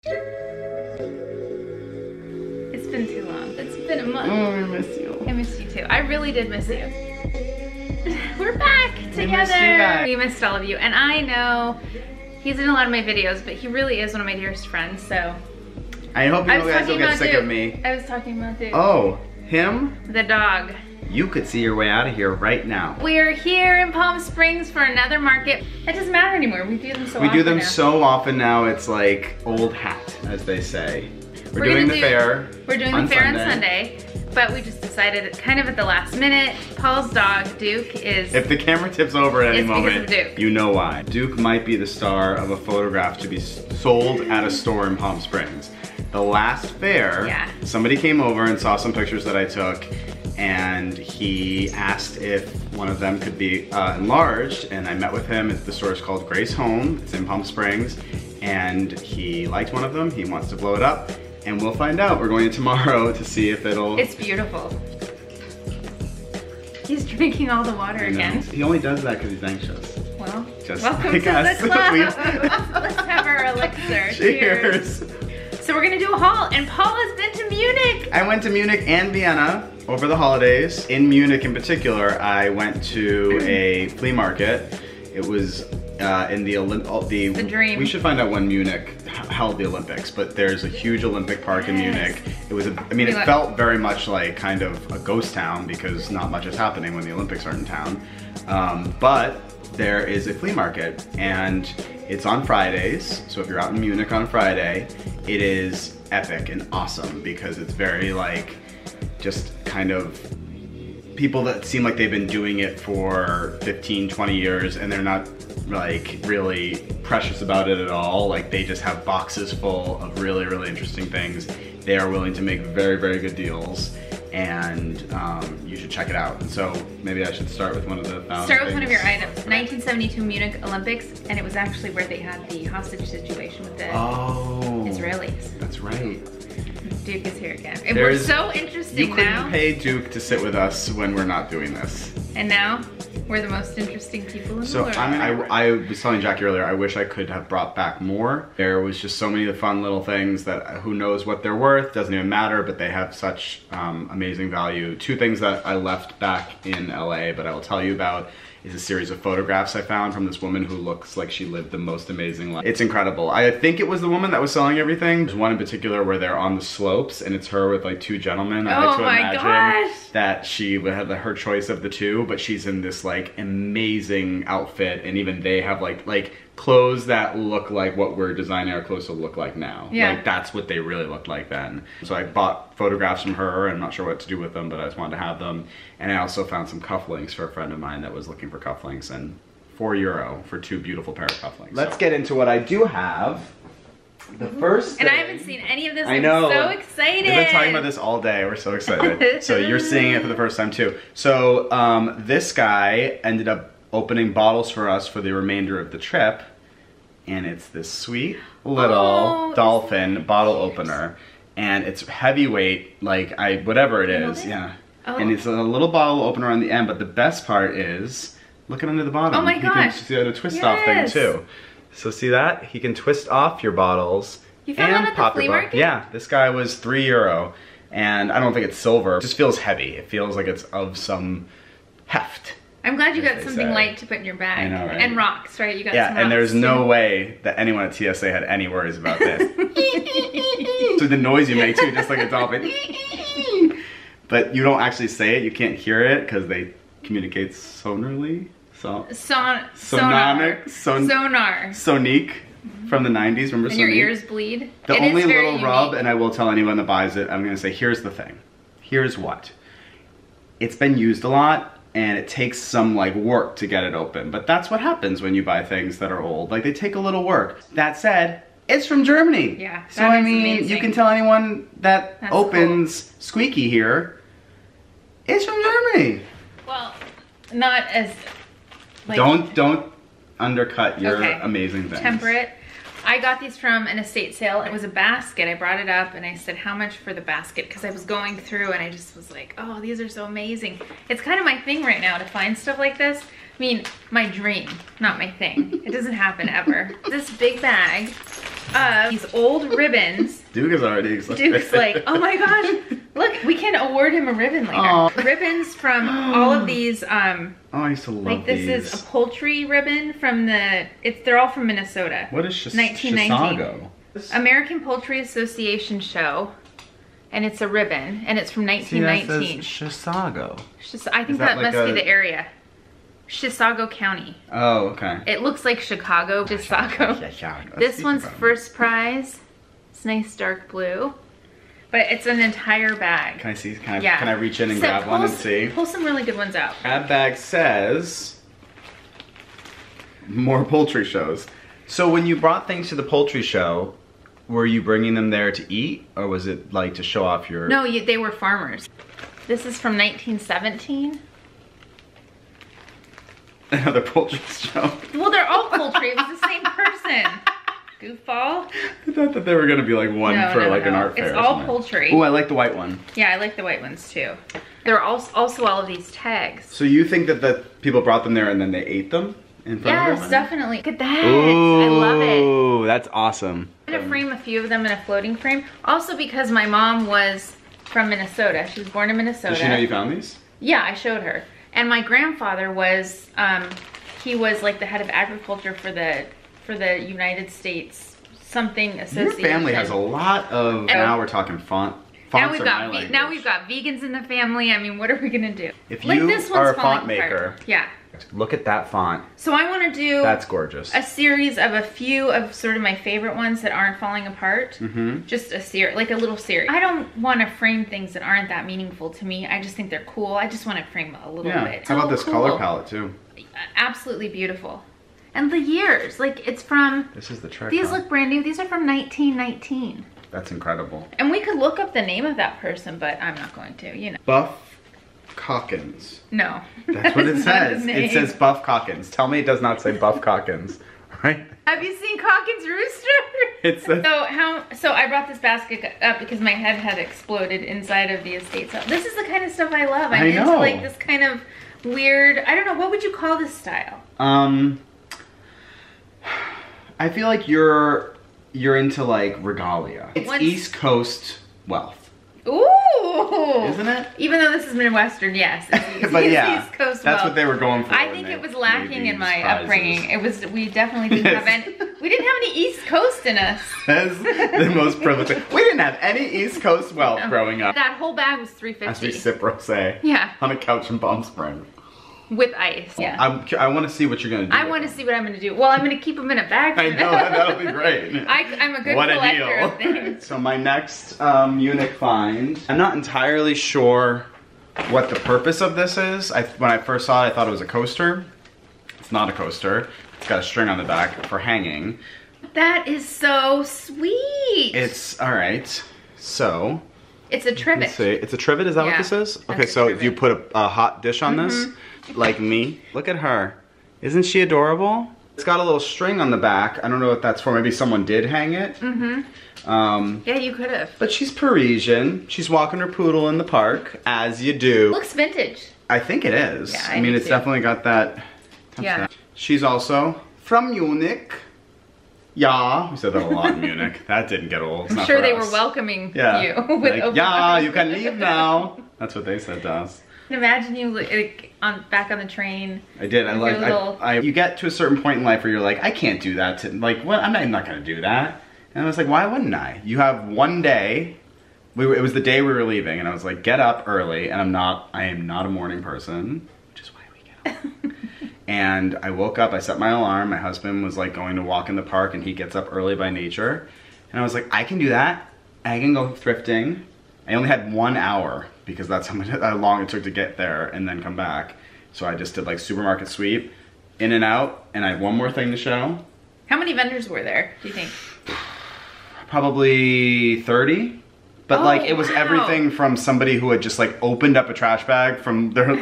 It's been too long. It's been a month. Oh, I miss you. I missed you too. I really did miss you. We're back together. We missed you guys. We missed all of you. And I know he's in a lot of my videos, but he really is one of my dearest friends, so. I hope you guys don't get sick of me. I was talking about Duke. Oh, him? The dog. You could see your way out of here right now. We're here in Palm Springs for another market. It doesn't matter anymore. We do them so often. We do them now. so often now, it's like old hat, as they say. We're doing the fair. We're doing the fair on Sunday, but we just decided kind of at the last minute. Paul's dog, Duke, is... If the camera tips over at any moment, Duke. you know why. Duke might be the star of a photograph to be sold at a store in Palm Springs. The last fair, somebody came over and saw some pictures that I took, and he asked if one of them could be enlarged, and I met with him. The store is called Grace Home. It's in Palm Springs, and he liked one of them. He wants to blow it up, and we'll find out. We're going tomorrow to see if it'll... It's beautiful. He's drinking all the water again. He only does that because he's anxious. Well, just welcome like to us. the club. Let's have our elixir. Cheers. So we're gonna do a haul, and Paul has been to Munich. I went to Munich and Vienna over the holidays. In Munich in particular, I went to a flea market. It was in the dream. We should find out when Munich held the Olympics, but there's a huge Olympic park in Munich. It was, it felt very much like kind of a ghost town because not much is happening when the Olympics are in town. But there is a flea market, and it's on Fridays. So if you're out in Munich on Friday, it is epic and awesome because it's very like, just kind of people that seem like they've been doing it for 15, 20 years and they're not like really precious about it at all. Like they just have boxes full of really, really interesting things. They are willing to make very, very good deals, and you should check it out. And so maybe I should start with one of the Start with one of your items. 1972 Munich Olympics, and it was actually where they had the hostage situation with the Israelis. That's right. Duke is here again. And we're so interesting now. You couldn't pay Duke to sit with us when we're not doing this. And now, we're the most interesting people in the world. So I was telling Jackie earlier, I wish I could have brought back more. There was just so many of the fun little things that who knows what they're worth, doesn't even matter, but they have such amazing value. Two things that I left back in LA, but I will tell you about, is a series of photographs I found from this woman who looks like she lived the most amazing life. It's incredible. I think it was the woman that was selling everything. There's one in particular where they're on the slopes and it's her with like two gentlemen. I like to imagine that she would have her choice of the two, but she's in this like amazing outfit, and even they have like clothes that look like what we're designing our clothes to look like now. Yeah. Like that's what they really looked like then. So I bought photographs from her. I'm not sure what to do with them, but I just wanted to have them. And I also found some cufflinks for a friend of mine that was looking for cufflinks, and €4 for two beautiful pair of cufflinks. Let's get into what I do have. The first thing, and I haven't seen any of this. I know. I'm so excited. We've been talking about this all day. We're so excited. So you're seeing it for the first time too. So this guy ended up opening bottles for us for the remainder of the trip, and it's this sweet little dolphin bottle opener, and it's heavyweight, like whatever it is, and it's a little bottle opener on the end. But the best part is, look at under the bottom. Oh my gosh! You can see a twist off thing too. So see that? He can twist off your bottles. You found that at the flea market? Yeah, this guy was €3, and I don't think it's silver. It just feels heavy. It feels like it's of some heft. I'm glad you got something light to put in your bag. I know, right? And rocks, right? You got some rocks, and there's no way that anyone at TSA had any worries about this. So the noise you make too, just like a dolphin. But you don't actually say it, you can't hear it because they communicate sonarly. Sonar. Sonique from the 90s, remember Sonique? And your ears bleed. The only little rub, and I will tell anyone that buys it, I'm gonna say, here's the thing. Here's what. It's been used a lot, and it takes some like work to get it open. But that's what happens when you buy things that are old. Like they take a little work. That said, it's from Germany. Yeah. So I mean, you can tell anyone that opens squeaky here, it's from Germany. Well, not as like, don't undercut your amazing things. Temper it. I got these from an estate sale. It was a basket. I brought it up and I said, how much for the basket? Because I was going through and I just was like, oh, these are so amazing. It's kind of my thing right now to find stuff like this. I mean, my dream, not my thing. It doesn't happen ever. This big bag of these old ribbons. Duke is already excited. Duke's like, oh my gosh, look, we can award him a ribbon later. Aww. Ribbons from all of these, oh, I used to love like this these. is a poultry ribbon from they're all from Minnesota. What is 1919. Chisago? American Poultry Association show. And it's a ribbon, and it's from 1919. See, that says Chisago. I think that must be the area. Chisago County. Oh, okay. It looks like Chicago, Chisago. This one's first prize. It's nice dark blue. But it's an entire bag. Can I see? Can I reach in and grab one and see? Pull some really good ones out. That bag says more poultry shows. So when you brought things to the poultry show, were you bringing them there to eat, or was it like to show off your... No, they were farmers. This is from 1917. Another poultry show. Well, they're all poultry. It was the same person. Goofball. I thought that they were going to be like one an art fair. It's all poultry. Oh, I like the white one. Yeah, I like the white ones too. There are also all of these tags. So you think that the people brought them there and then they ate them? Yes, definitely. Look at that. Ooh, I love it. Oh, that's awesome. I'm gonna frame a few of them in a floating frame. Also because my mom was from Minnesota. She was born in Minnesota. Did she know you found these? Yeah, I showed her. And my grandfather was, he was like the head of agriculture for the United States something association. Your family has a lot of, now we're talking fonts. Now we've got vegans in the family. I mean, what are we gonna do? If you are a font maker, yeah. Look at that font. So I want to do... That's gorgeous. A series of a few of sort of my favorite ones that aren't falling apart. Mm-hmm. Just a series, like a little series. I don't want to frame things that aren't that meaningful to me. I just think they're cool. I just want to frame a little bit. How about this color palette too? Absolutely beautiful. And the years, like it's from... This is the trick. These look brand new. These are from 1919. That's incredible. And we could look up the name of that person, but I'm not going to, you know. Buff Calkins. No. That's what it says. It says Buff Calkins. Tell me it does not say Buff Calkins, right? Have you seen Calkins Rooster? It's a... So I brought this basket up because my head had exploded inside of the estate sale. This is the kind of stuff I love. I'm into like this kind of weird, I don't know, what would you call this style? I feel like you're into like regalia. It's East Coast wealth. Ooh! Isn't it? Even though this is Midwestern, yes. But yeah, East Coast that's what they were going for. I think it was lacking in my upbringing. It was, we definitely didn't have any, we didn't have any East Coast in us. That's the most privileged. We didn't have any East Coast wealth growing up. That whole bag was $3.50. As we sip rosé. Yeah. On a couch in Palm Springs. With ice, yeah. I want to see what you're going to do. I want to see what I'm going to do. Well, I'm going to keep them in a bag. I know, that'll be great. I'm a good collector of things. So my next Munich find, I'm not entirely sure what the purpose of this is. When I first saw it, I thought it was a coaster. It's not a coaster. It's got a string on the back for hanging. That is so sweet. It's, all right, so. It's a trivet. Let's see. It's a trivet, is that what this is? Okay, so if you put a hot dish on this, like me, look at her. Isn't she adorable? It's got a little string on the back. I don't know what that's for. Maybe someone did hang it. Yeah, you could have. But she's Parisian. She's walking her poodle in the park, as you do. Looks vintage. I think it is. Yeah, I mean, it's definitely got that. Yeah. She's also from Munich. Yeah, we said that a lot in Munich. That didn't get old. I'm sure they were welcoming you with like, open yeah, arms. you can leave now. That's what they said to us. Imagine you like, back on the train. I did. You get to a certain point in life where you're like, I can't do that. Like, what? I'm not going to do that. And I was like, why wouldn't I? You have one day. It was the day we were leaving, and I was like, get up early. And I am not a morning person, which is why we get up. And I woke up, I set my alarm, my husband was like going to walk in the park and he gets up early by nature. And I was like, I can do that. I can go thrifting. I only had 1 hour because that's how long it took to get there and then come back. So I just did like supermarket sweep, in and out, and I had one more thing to show. How many vendors were there, do you think? Probably 30. But like, it was everything from somebody who had just like opened up a trash bag from their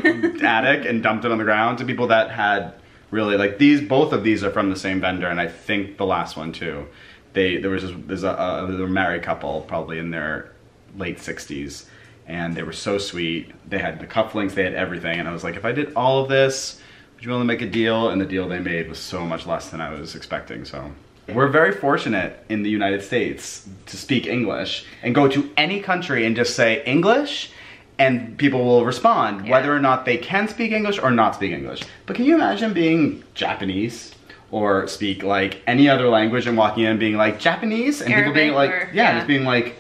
attic and dumped it on the ground to people that had really like both of these are from the same vendor, and I think the last one too. There's a married couple probably in their late 60s, and they were so sweet. They had the cufflinks, they had everything, and I was like, if I did all of this, would you be able to make a deal? And the deal they made was so much less than I was expecting, so. We're very fortunate in the United States to speak English and go to any country and just say English and people will respond whether or not they can speak English or not speak English. But can you imagine being Japanese or speak like any other language and walking in and being like Japanese and Arabic people being like, or, just being like,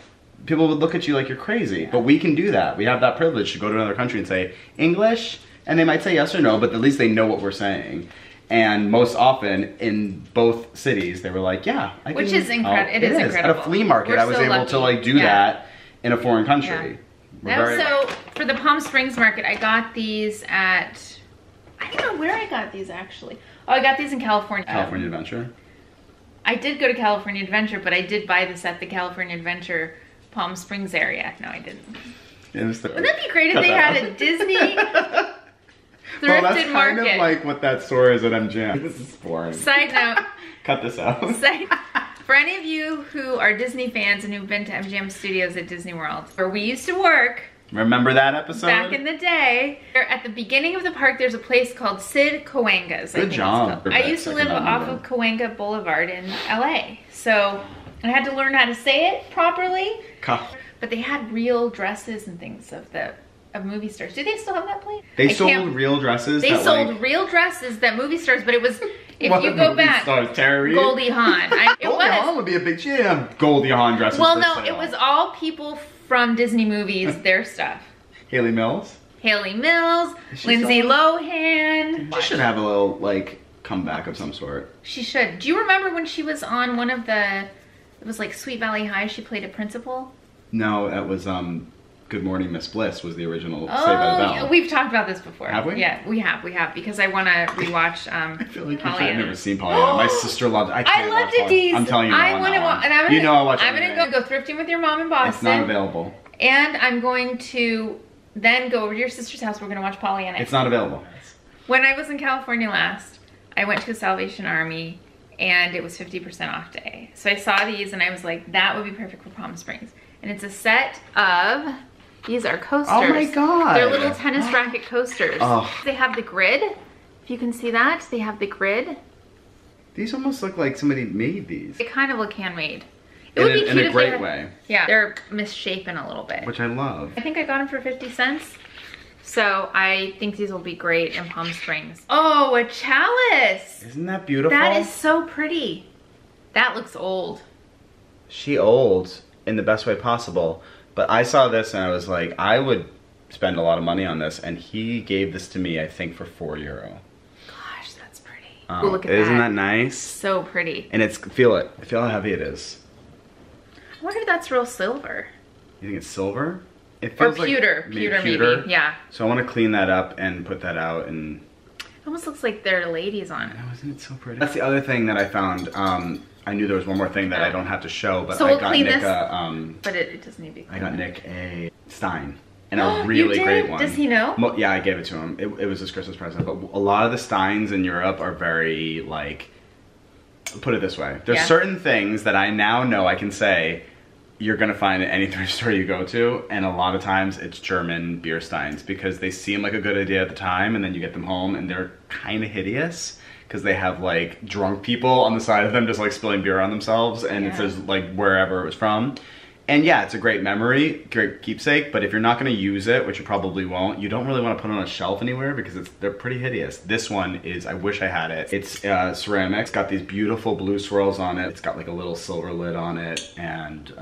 people would look at you like you're crazy. But we can do that. We have that privilege to go to another country and say English, and they might say yes or no, but at least they know what we're saying. And most often in both cities, they were like, yeah, I can. Which is incredible. It is incredible. At a flea market, I was able to like do that in a foreign country. So for the Palm Springs market, I got these at, I don't know where I got these actually. Oh, I got these in California. California Adventure? I did go to California Adventure, but I did buy this at the California Adventure Palm Springs area. No, I didn't. Wouldn't that be great if they had a Disney thrifted well, that's kind market? Of like what that store is at MGM. This is boring. Side note. Cut this out. For any of you who are Disney fans and who've been to MGM Studios at Disney World, where we used to work. Remember that episode? Back in the day. At the beginning of the park, there's a place called Sid Cahuenga's. Good job. I used to live off of Cahuenga Boulevard in LA. So I had to learn how to say it properly. But they had real dresses and things of movie stars. Do they still have that place? They sold real dresses? They sold real dresses that movie stars, but it was, if you go back, Goldie Hawn. Goldie Hawn would be a big, she didn't have Goldie Hawn dresses. Well, no, it was all people from Disney movies, their stuff. Haley Mills? Haley Mills, Lindsay Lohan. She should have a little, like, comeback of some sort. She should. Do you remember when she was on one of the, it was like Sweet Valley High, she played a principal? No, that was, Good Morning Miss Bliss was the original Saved by the Bell. Yeah, we've talked about this before. Have we? Yeah, we have, because I want to rewatch I feel like I've never seen Pollyanna. My sister loved it. I loved it. I'm telling you, I want to watch, and I'm gonna go thrifting with your mom in Boston. It's not available. And I'm going to then go over to your sister's house. We're gonna watch Pollyanna. It's not available. When I was in California last, I went to a Salvation Army and it was 50% off day. So I saw these and I was like, that would be perfect for Palm Springs. And it's a set of, these are coasters. Oh my God. They're little tennis racket coasters. Oh. They have the grid. If you can see that, they have the grid. These almost look like somebody made these. They kind of look handmade. It would be cute in a great way. Yeah, they're misshapen a little bit. Which I love. I think I got them for 50 cents. So I think these will be great in Palm Springs. Oh, a chalice. Isn't that beautiful? That is so pretty. That looks old. She old in the best way possible. But I saw this and I was like, I would spend a lot of money on this. And he gave this to me, I think, for €4. Gosh, that's pretty. Oh, look at that. Isn't that nice? So pretty. And it's, feel it. Feel how heavy it is. I wonder if that's real silver. You think it's silver? It feels or pewter. Like pewter maybe. Yeah. So I want to clean that up and put that out and... It almost looks like they're ladies on. I know, isn't it so pretty? That's the other thing that I found. I knew there was one more thing that I don't have to show, but so I got Nick but it doesn't need to be clean. I got Nick a Stein. And a really great one. Does he know? Yeah, I gave it to him. It was his Christmas present. But a lot of the Steins in Europe are very, like... Put it this way. There's certain things that I now know I can say you're gonna find at any thrift store you go to, and a lot of times it's German beer steins because they seem like a good idea at the time, and then you get them home and they're kind of hideous because they have like drunk people on the side of them just like spilling beer on themselves, and it says like wherever it was from. And yeah, it's a great memory, great keepsake, but if you're not gonna use it, which you probably won't, you don't really want to put it on a shelf anywhere because they're pretty hideous. This one is, I wish I had it. It's ceramic, it's got these beautiful blue swirls on it. It's got like a little silver lid on it, and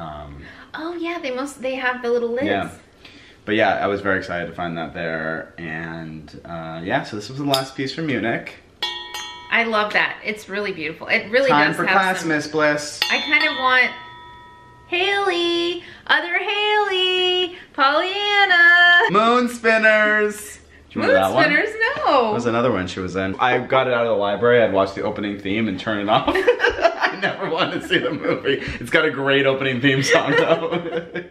oh yeah, they have the little lids. Yeah. But yeah, I was very excited to find that there, and yeah, so this was the last piece from Munich. I love that. It's really beautiful. It really Time does for have class, Miss Bliss. I kind of want Haley, other Haley, Pollyanna. Moon Spinners. Do you remember that one? Moon Spinners, no. That was another one she was in. I got it out of the library. I'd watch the opening theme and turn it off. I never wanted to see the movie. It's got a great opening theme song though.